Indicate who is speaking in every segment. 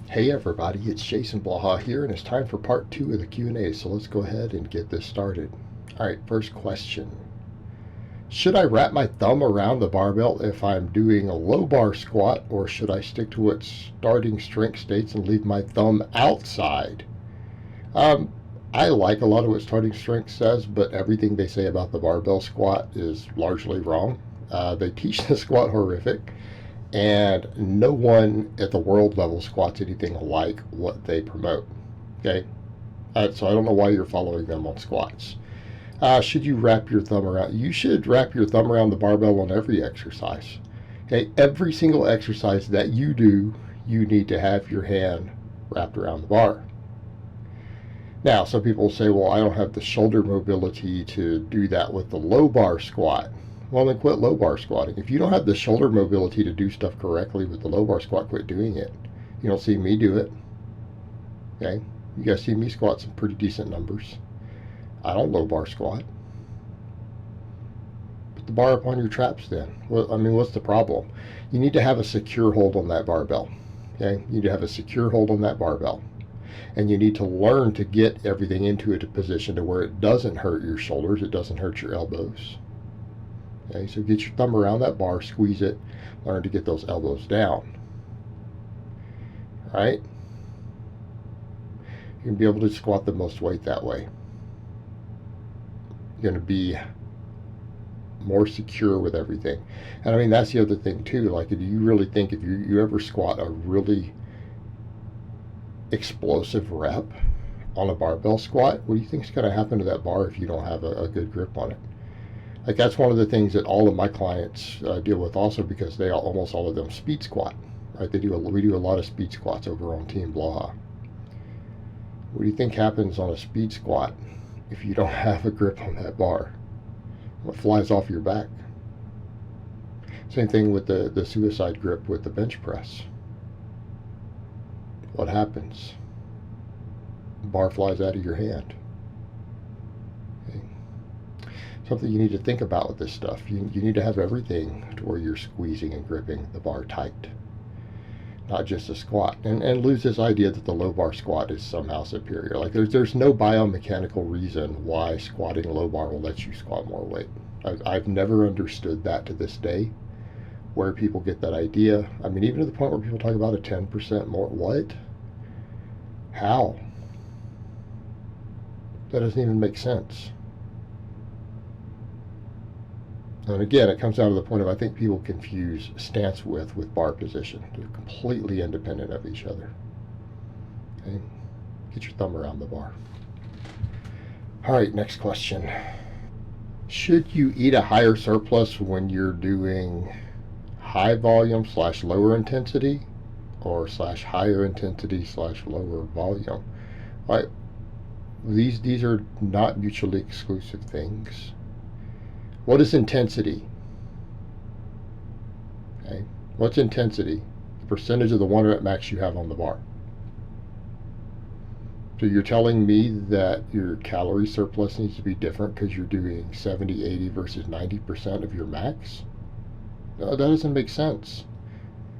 Speaker 1: Hey everybody, it's Jason Blaha here, and it's time for part 2 of the Q&A, so let's go ahead and get this started. Alright, first question. Should I wrap my thumb around the barbell if I'm doing a low bar squat, or should I stick to what starting strength states and leave my thumb outside? I like a lot of what starting strength says, but everything they say about the barbell squat is largely wrong. They teach the squat horrific, and no one at the world level squats anything like what they promote. Okay, so I don't know why you're following them on squats. Should you wrap your thumb around? You should wrap your thumb around the barbell on every exercise. Okay, every single exercise that you do, you need to have your hand wrapped around the bar. Now, some people say, well, I don't have the shoulder mobility to do that with the low bar squat. Well, then quit low bar squatting. If you don't have the shoulder mobility to do stuff correctly with the low bar squat, quit doing it. You don't see me do it. Okay? You guys see me squat some pretty decent numbers. I don't low bar squat. Put the bar up on your traps then. Well, I mean, what's the problem? You need to have a secure hold on that barbell. Okay? You need to have a secure hold on that barbell. And you need to learn to get everything into a position to where it doesn't hurt your shoulders, it doesn't hurt your elbows. Okay, so get your thumb around that bar, squeeze it, learn to get those elbows down. All right? You're going to be able to squat the most weight that way. You're going to be more secure with everything. And I mean, that's the other thing too. Like, do you really think if you ever squat a really explosive rep on a barbell squat, what do you think is going to happen to that bar if you don't have a good grip on it? Like, that's one of the things that all of my clients deal with also, because they almost all of them speed squat, right? We do a lot of speed squats over on Team Blaha. What do you think happens on a speed squat if you don't have a grip on that bar? What flies off your back? Same thing with the suicide grip with the bench press. What happens? The bar flies out of your hand. Okay. Something you need to think about with this stuff. You need to have everything to where you're squeezing and gripping the bar tight, not just a squat. And lose this idea that the low bar squat is somehow superior. Like, there's no biomechanical reason why squatting low bar will let you squat more weight. I've never understood that to this day, where people get that idea. I mean, even to the point where people talk about a 10% more. What? How? That doesn't even make sense. And again, it comes down to the point of, I think people confuse stance width with bar position. They're completely independent of each other. Okay? Get your thumb around the bar. All right, next question. Should you eat a higher surplus when you're doing high volume / lower intensity, or / higher intensity / lower volume? All right. These are not mutually exclusive things. What is intensity? Okay. What's intensity? The percentage of the 1 rep max you have on the bar. So you're telling me that your calorie surplus needs to be different because you're doing 70, 80 versus 90% of your max? No, that doesn't make sense.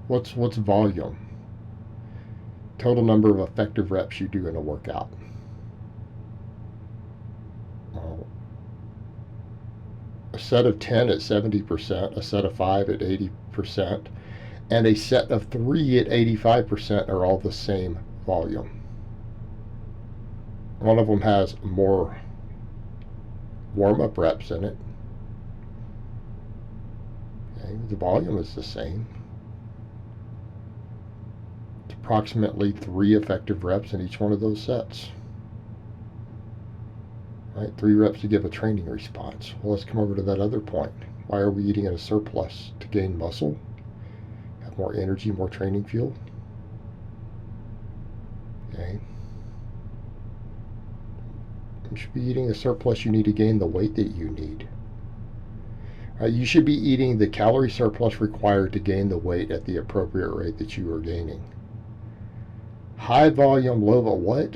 Speaker 1: What's volume? Total number of effective reps you do in a workout. Well, a set of 10 at 70%, a set of 5 at 80%, and a set of 3 at 85% are all the same volume. One of them has more warm-up reps in it. Okay, the volume is the same. It's approximately 3 effective reps in each one of those sets. Right, 3 reps to give a training response. Well, let's come over to that other point. Why are we eating at a surplus? To gain muscle, have more energy, more training fuel. Okay. You should be eating a surplus you need to gain the weight that you need. You should be eating the calorie surplus required to gain the weight at the appropriate rate that you are gaining. High volume, low volume, what?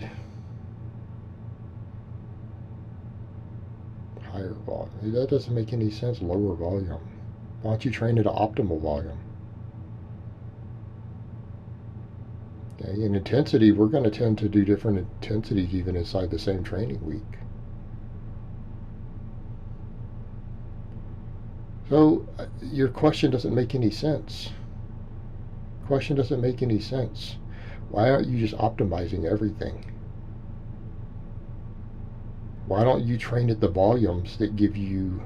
Speaker 1: Higher volume. That doesn't make any sense. Lower volume. Why don't you train at an optimal volume? Okay. Okay? In intensity, we're going to tend to do different intensities even inside the same training week. So your question doesn't make any sense. Question doesn't make any sense. Why aren't you just optimizing everything? Why don't you train at the volumes that give you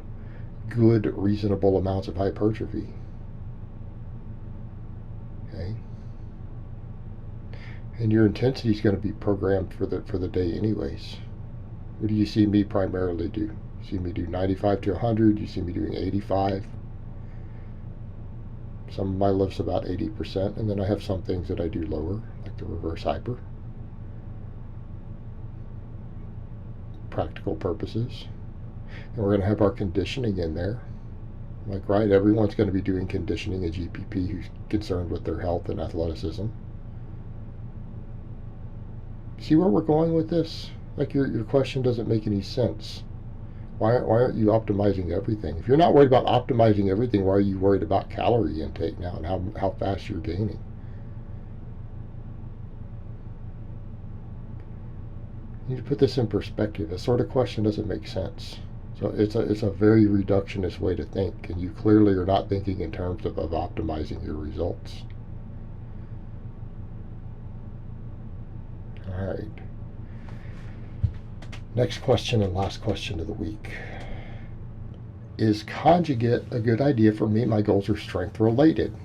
Speaker 1: good, reasonable amounts of hypertrophy? Okay. And your intensity is going to be programmed for the day anyways. What do you see me primarily do? You see me do 95 to 100. You see me doing 85. Some of my lifts about 80%, and then I have some things that I do lower, like the reverse hyper. Practical purposes. And we're going to have our conditioning in there. Like, right, everyone's going to be doing conditioning, a GPP who's concerned with their health and athleticism. See where we're going with this? Like, your question doesn't make any sense. Why aren't you optimizing everything? If you're not worried about optimizing everything, why are you worried about calorie intake now and how fast you're gaining? You need to put this in perspective. This sort of question doesn't make sense. So it's a very reductionist way to think, and you clearly are not thinking in terms of optimizing your results. All right. Next question and last question of the week. Is conjugate a good idea for me? My goals are strength related.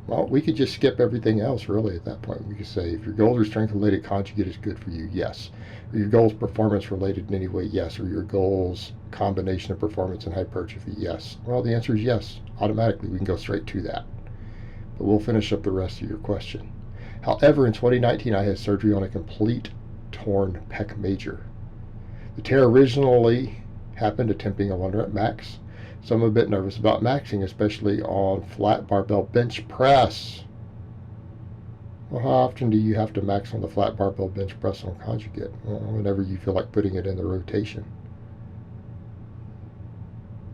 Speaker 1: Well, we could just skip everything else really at that point. We could say if your goals are strength related, conjugate is good for you, yes. Are your goals performance related in any way? Yes. Are your goals combination of performance and hypertrophy? Yes. Well, the answer is yes. Automatically, we can go straight to that. But we'll finish up the rest of your question. However, in 2019, I had surgery on a complete torn pec major. The tear originally happened attempting a 1 rep max. So I'm a bit nervous about maxing, especially on flat barbell bench press. Well, how often do you have to max on the flat barbell bench press on conjugate? Well, whenever you feel like putting it in the rotation.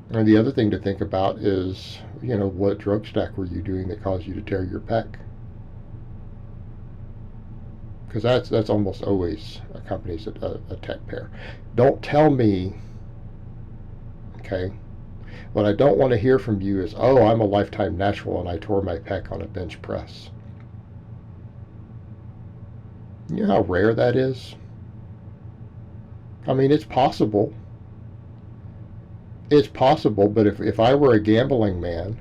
Speaker 1: And the other thing to think about is, what drug stack were you doing that caused you to tear your pec? Because that's almost always accompanies a tech pair. Don't tell me, okay, what I don't want to hear from you is, oh, I'm a lifetime natural and I tore my pec on a bench press. You know how rare that is? I mean, it's possible. It's possible, but if I were a gambling man,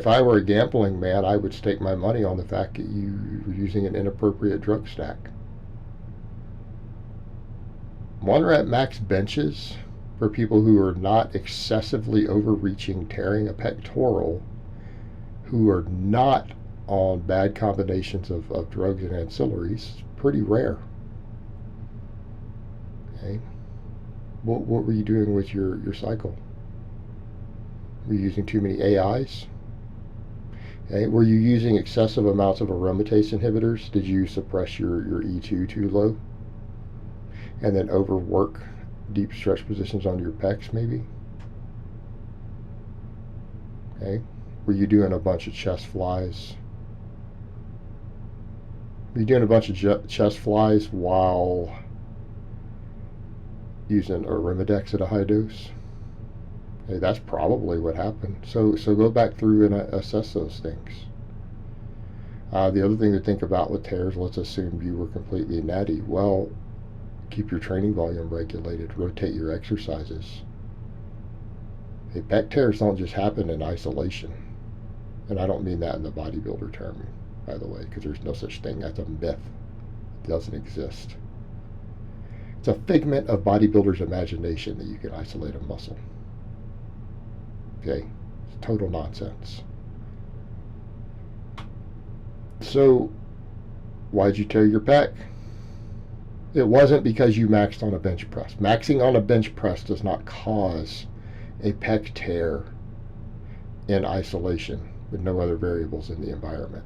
Speaker 1: I would stake my money on the fact that you were using an inappropriate drug stack. 1 rep max benches for people who are not excessively overreaching, tearing a pectoral, who are not on bad combinations of drugs and ancillaries, pretty rare. Okay. What were you doing with your cycle? Were you using too many AIs? Okay. Were you using excessive amounts of aromatase inhibitors? Did you suppress your E2 too low? And then overwork deep stretch positions on your pecs, maybe? Okay. Were you doing a bunch of chest flies? Were you doing a bunch of chest flies while using Arimidex at a high dose? Okay, that's probably what happened. So go back through and assess those things. The other thing to think about with tears, let's assume you were completely natty. Well, keep your training volume regulated. Rotate your exercises. Hey, pec tears don't just happen in isolation. And I don't mean that in the bodybuilder term, by the way, because there's no such thing. That's a myth. It doesn't exist. It's a figment of bodybuilders' imagination that you can isolate a muscle. Okay? It's total nonsense. So, why'd you tear your pec? It wasn't because you maxed on a bench press. Maxing on a bench press does not cause a pec tear in isolation with no other variables in the environment.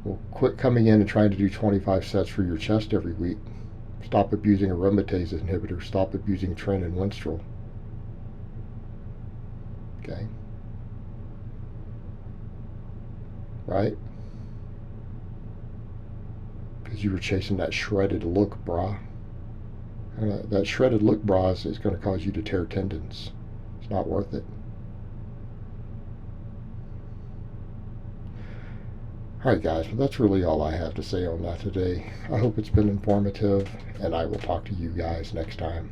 Speaker 1: Well, quit coming in and trying to do 25 sets for your chest every week. Stop abusing aromatase inhibitors. Stop abusing Tren and Winstrol. Okay? right? Because you were chasing that shredded look bra. And that shredded look bra is going to cause you to tear tendons. It's not worth it. Alright guys, well that's really all I have to say on that today. I hope it's been informative, and I will talk to you guys next time.